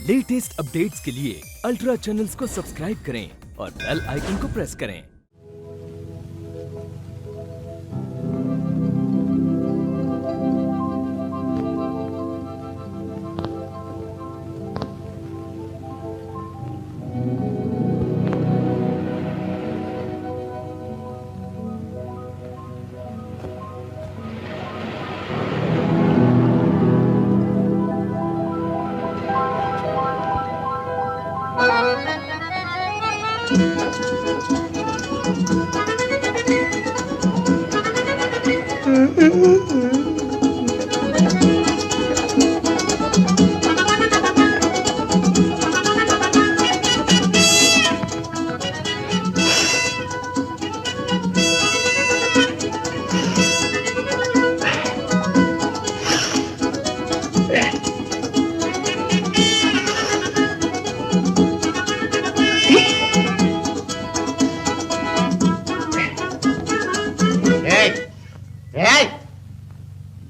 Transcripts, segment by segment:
Latest updates के लिए ultra channels को सब्सक्राइब करें और बेल आइकन को प्रेस करें।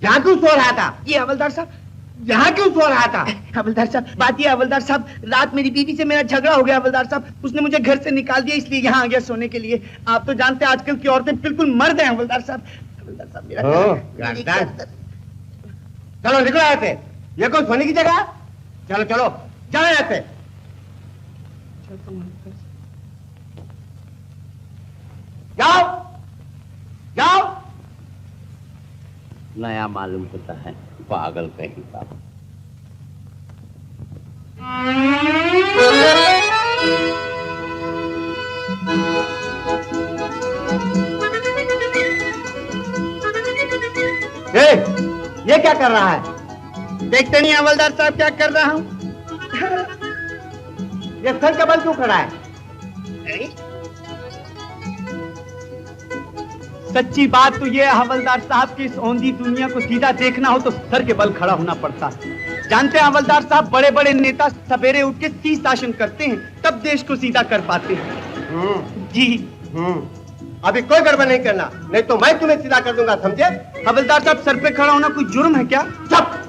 यहाँ क्यों सो रहा था? ये हवलदार साहब, यहाँ क्यों सो रहा था? हवलदार साहब, बात ये हवलदार साहब, रात मेरी बीवी से मेरा झगड़ा हो गया हवलदार साहब। उसने मुझे घर से निकाल दिया, इसलिए यहाँ आ गया सोने के लिए। आप तो जानते हैं आजकल की औरतें बिल्कुल मर्द हैं हवलदार साहब। हवलदार साहब मेरा चलो निकलो यहाँ से। ये कोई सोने की जगह? चलो चलो जाओ यहाँ से। जाओ जाओ। नया मालूम होता है, पागल कहीं का। ये क्या कर रहा है? देखते नहीं हवलदार साहब क्या कर रहा हूँ? ये सर का बल क्यों खड़ा है? सच्ची बात तो ये हवलदार साहब की इस औंधी दुनिया को सीधा देखना हो तो सर के बल खड़ा होना पड़ता है। जानते हैं हवलदार साहब, बड़े बड़े नेता सवेरे उठ के शीर्षासन करते हैं, तब देश को सीधा कर पाते हैं। जी अभी कोई गड़बड़ नहीं करना, नहीं तो मैं तुम्हें सीधा कर दूंगा, समझे? हवलदार साहब, सर पे खड़ा होना कोई जुर्म है क्या? चुप।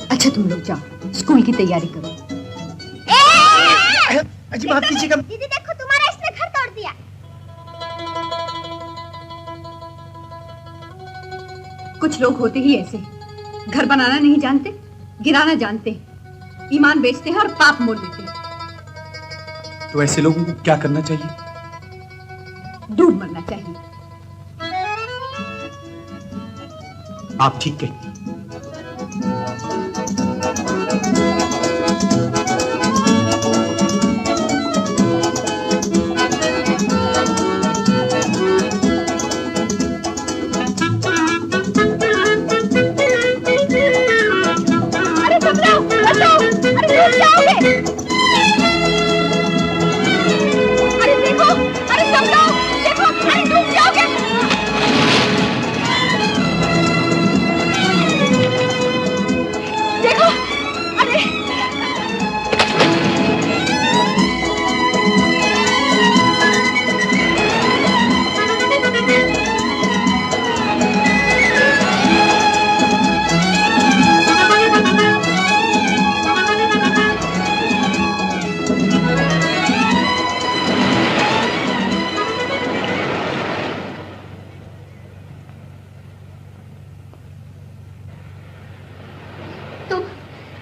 अच्छा तुम लोग जाओ, स्कूल की तैयारी करो। अजी माफ कीजिएगा। दीदी देखो, तुम्हारा इसने घर तोड़ दिया। कुछ लोग होते ही ऐसे, घर बनाना नहीं जानते, गिराना जानते, ईमान बेचते हैं और पाप मोल लेते हैं। तो ऐसे लोगों को क्या करना चाहिए? दूर मरना चाहिए। आप ठीक कहती हैं। अरे सब लोग बचाओ, अरे डूब जाओगे। अरे देखो, अरे सब लोग देखो, अरे डूब जाओगे। देखो, अरे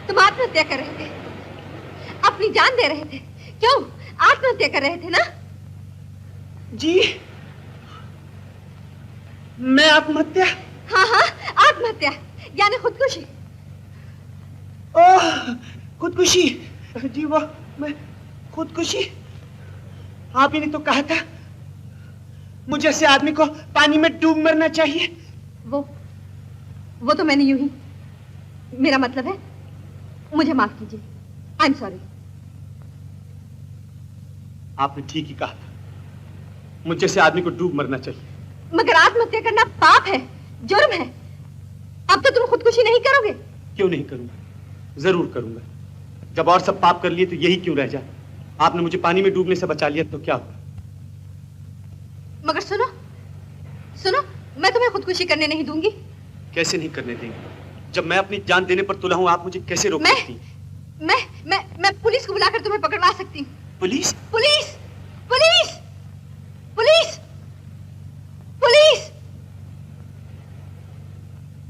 तुम आत्महत्या कर रहे थे, अपनी जान दे रहे थे। क्यों आत्महत्या कर रहे थे ना? जी मैं आत्महत्या? हाँ हाँ, आत्महत्या यानी खुदकुशी। ओह, खुदकुशी। जी वो मैं खुदकुशी। आप ही ने तो कहा था मुझे ऐसे आदमी को पानी में डूब मरना चाहिए। वो तो मैंने यूं ही, मेरा मतलब है मुझे माफ कीजिए। I am sorry. आपने ठीक ही कहा था, मुझ जैसे आदमी को डूब मरना चाहिए। मगर आत्महत्या करना पाप है, जुर्म है। अब तो तुम खुदकुशी नहीं करोगे? क्यों नहीं करूंगा, जरूर करूंगा। जब और सब पाप कर लिए तो यही क्यों रह जाए? आपने मुझे पानी में डूबने से बचा लिया तो क्या हुआ? मगर सुनो सुनो, मैं तुम्हें खुदकुशी करने नहीं दूंगी। कैसे नहीं करने देंगे? जब मैं अपनी जान देने पर तुला हूं, आप मुझे कैसे रोक सकती? मैं पुलिस को बुलाकर तुम्हें पकड़वा सकती हूँ। Police? Police police police police!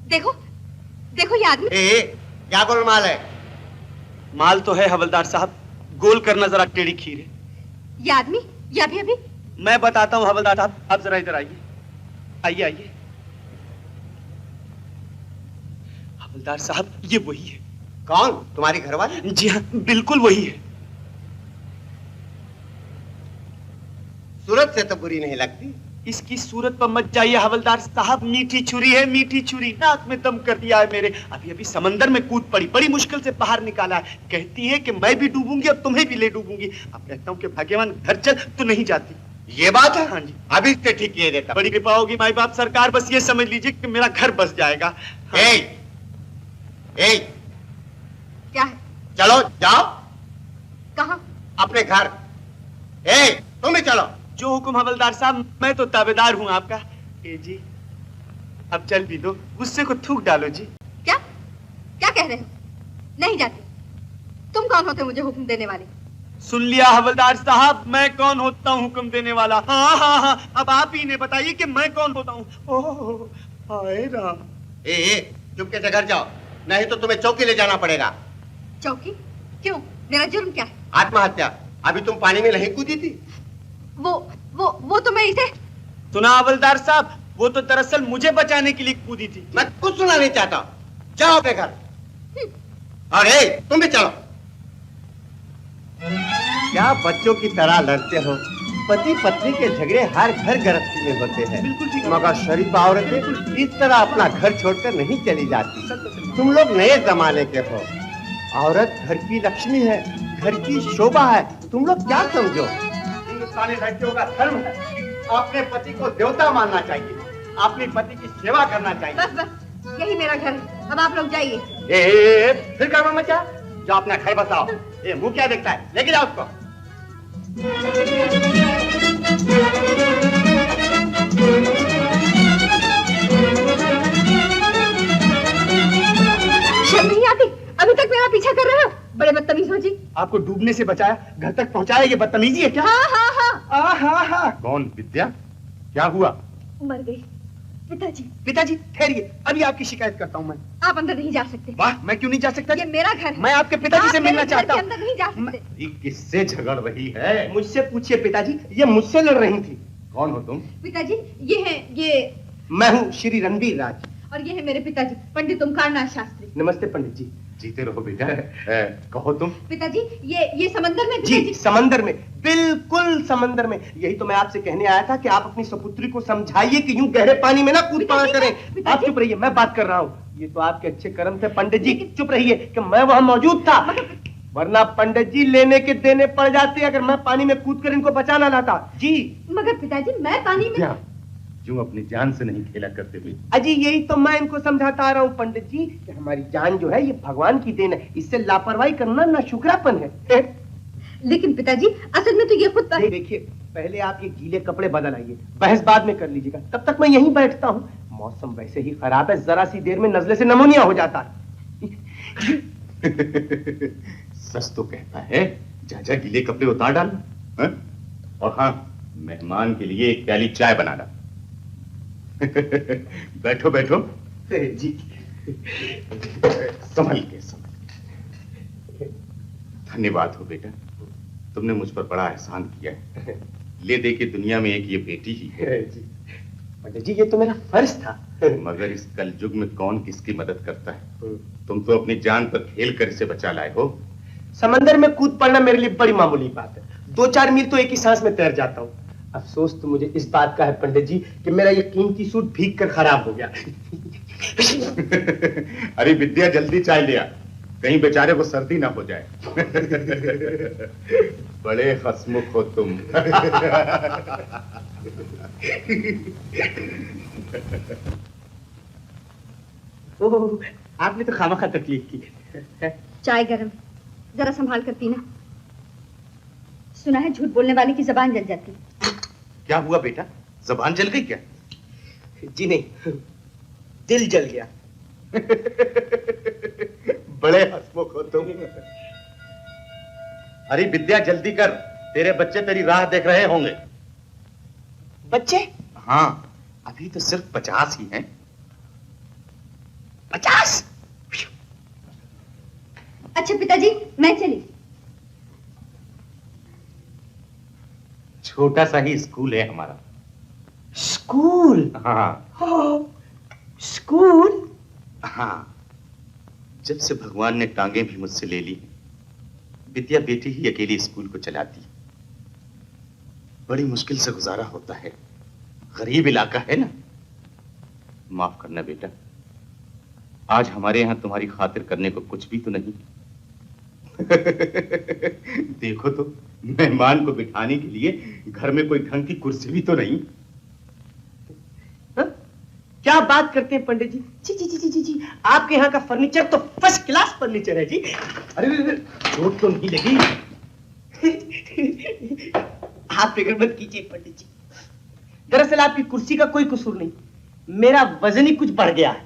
देखो देखो ये आदमी। क्या गोलमाल है? माल तो है हवलदार साहब, गोल करना जरा टेढ़ी खीर है। ये आदमी, ये अभी मैं बताता हूँ हवलदार साहब, आप जरा इधर आइए। आइए आइए। हवलदार साहब, ये वही है। कौन? तुम्हारी घरवाली? जी हाँ, बिल्कुल वही है। सूरत से तो बुरी नहीं लगती। इसकी सूरत पर मत जाइए हवलदार साहब, मीठी छुरी है, मीठी छुरी। नाक में दम कर दिया है मेरे। अभी अभी समंदर में कूद पड़ी, बड़ी मुश्किल से बाहर निकाला है। कहती है कि मैं भी डूबूंगी और तुम्हें भी ले डूबूंगी। अब कहता हूँ कि भाग्यवान घर चल, तो नहीं जाती। ये बात है? हाँ जी। अभी से ठीक किए देता। बड़ी कृपा होगी माई बाप सरकार, बस ये समझ लीजिए कि मेरा घर बस जाएगा। हाँ। ए, क्या है? चलो जाओ कहाँ? अपने घर। तुम भी चलो। जो हुक्म हवलदार साहब, मैं तो ताबेदार हूँ आपका। ए जी, अब चल भी दो, गुस्से को थूक डालो जी। क्या क्या कह रहे हो? नहीं जाती। तुम कौन होते मुझे हुक्म देने वाले? सुन लिया हवलदार साहब, मैं कौन होता हूँ हुक्म देने वाला? हाँ हाँ हाँ, अब आप ही ने बताइए कि मैं कौन होता हूँ। ओह हाय राम। चुपके से घर जाओ, नहीं तो तुम्हें चौकी ले जाना पड़ेगा। चौकी? क्यों? मेरा जुर्म क्या है? आत्महत्या। अभी तुम पानी में नहीं कूदी थी? वो तो मैं इसे। सुना हवलदार साहब, वो तो दरअसल मुझे बचाने के लिए कूदी थी। मैं कुछ सुना नहीं चाहता। जाओ अपने घर। अरे तुम भी चलो। क्या बच्चों की तरह लड़ते हो? पति पत्नी के झगड़े हर घर गृहस्थी में होते हैं, मगर शरीफ औरतें इस तरह अपना घर छोड़कर नहीं चली जाती। तुम लोग नए जमाने के हो। औरत घर की लक्ष्मी है, घर की शोभा है। तुम लोग क्या समझो? हिंदुस्तानी लड़कियों का धर्म है अपने पति को देवता मानना चाहिए, अपने पति की सेवा करना चाहिए। बस बस, यही मेरा घर है। अब आप लोग जाइए। फिर कर्म मचा, जाओ अपना घर बताओ। मुंह क्या देखता है? लेके जाओ उसको। शर्म नहीं आती? अभी तक मेरा पीछा कर रहे हो? बड़े बदतमीज हो जी। आपको डूबने से बचाया, घर तक पहुंचाया, ये बदतमीजी है क्या? हाँ हाँ हाँ। हाँ। कौन? विद्या? क्या हुआ? मर गई। पिताजी। पिताजी ठहरिए, अभी आपकी शिकायत करता हूँ मैं। आप अंदर नहीं जा सकते। वाह, मैं क्यों नहीं जा सकता? ये मेरा घर है। मैं आपके पिताजी से मिलना चाहता हूँ। अंदर नहीं जा सकते। किससे झगड़ रही है? मुझसे पूछिए पिताजी, ये मुझसे लड़ रही थी। कौन हो तुम? पिताजी, ये मैं हूँ श्री रणबीर राज। और ये है मेरे पिताजी, पंडित ओमकारनाथ शास्त्री। नमस्ते पंडित जी। जीते रहो बेटा। कहो तुम। पिताजी, ये समंदर में। जी समंदर में, बिल्कुल समंदर में। यही तो मैं आपसे कहने आया था कि आप अपनी सपुत्री को समझाइए कि यूं गहरे पानी में ना कूद पड़ा करें। आप चुप रहिए, मैं बात कर रहा हूँ। ये तो आपके अच्छे कर्म थे पंडित जी। चुप रहिए कि मैं वहां मौजूद था, वरना पंडित जी लेने के देने पड़ जाते अगर मैं पानी में कूद कर इनको बचाना लाता। जी मगर पिताजी, मैं पानी में। क्यों अपनी जान से नहीं खेला करते हुए? अजी यही तो मैं इनको समझाता आ रहा हूँ पंडित जी कि हमारी जान जो है ये भगवान की देन है, इससे लापरवाही करना ना शुक्रापन है। लेकिन पिताजी, असल में तो ये खुद। देखिए, पहले आप ये गीले कपड़े बदल आइए, बहस बाद में कर लीजिएगा। तब तक मैं यहीं बैठता हूँ। मौसम वैसे ही खराब है, जरा सी देर में नजले से नमोनिया हो जाता है। सच तो कहता है, जा गीले कपड़े उतार डालना। और हाँ, मेहमान के लिए एक प्याली चाय बनाना। बैठो बैठो जी। संभल के। धन्यवाद हो बेटा, तुमने मुझ पर बड़ा एहसान किया है। ले दे के दुनिया में एक ये बेटी ही है। पंडित जी, ये तो मेरा फर्ज था। मगर इस कलयुग में कौन किसकी मदद करता है? तुम तो अपनी जान पर खेल कर इसे बचा लाए हो। समंदर में कूद पड़ना मेरे लिए बड़ी मामूली बात है। 2-4 मील तो एक ही सांस में तैर जाता हूँ। अफसोस तो मुझे इस बात का है पंडित जी कि मेरा ये कीमती सूट भीग कर खराब हो गया। अरे विद्या, जल्दी चाय ले आ। कहीं बेचारे को सर्दी ना हो जाए। बड़े हंसमुख हो तुम। ओह, आपने तो खामखा तकलीफ की। चाय गरम, जरा संभाल कर पीना। सुना है झूठ बोलने वाले की जबान जल जाती। क्या हुआ बेटा, जबान जल गई क्या? जी नहीं, दिल जल गया। बड़े हंसमुख हो तुम। अरे विद्या जल्दी कर, तेरे बच्चे तेरी राह देख रहे होंगे। बच्चे? हाँ, अभी तो सिर्फ 50 ही हैं। 50? अच्छा पिताजी, मैं चली। छोटा सा ही स्कूल है हमारा। स्कूल? हाँ स्कूल? हाँ, जब से भगवान ने टांगे भी मुझसे ले ली, विद्या बेटी ही अकेली स्कूल को चलाती। बड़ी मुश्किल से गुजारा होता है, गरीब इलाका है ना। माफ करना बेटा, आज हमारे यहाँ तुम्हारी खातिर करने को कुछ भी तो नहीं। देखो तो, मेहमान को बिठाने के लिए घर में कोई ढंग की कुर्सी भी तो नहीं। क्या बात करते हैं पंडित जी? जी जी जी जी जी, आपके यहाँ का फर्नीचर तो फर्स्ट क्लास फर्नीचर है जी। अरे चोट तो नहीं लगी? आप फिक्र मत कीजिए पंडित जी, दरअसल आपकी कुर्सी का कोई कसूर नहीं, मेरा वजन ही कुछ बढ़ गया है।